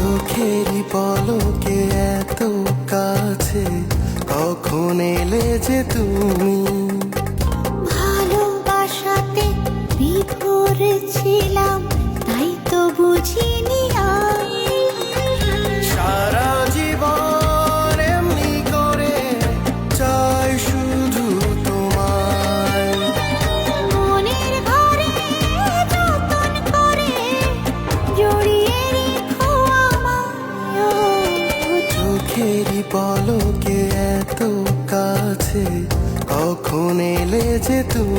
চোখেরই পলকে এত কাছে, কখন এলে যে তুমি। ভালোবাসাতে বিভোর ছিলাম, তাই তো বুঝিনি আর। সারা জীবন এমনি করে চাই শুধু তোমায়। মনের ঘরে যতন করে জড়িয়ে রেখো আমায়। চোখেরই পলকে এত কাছে, কখন এলে যে তুমি।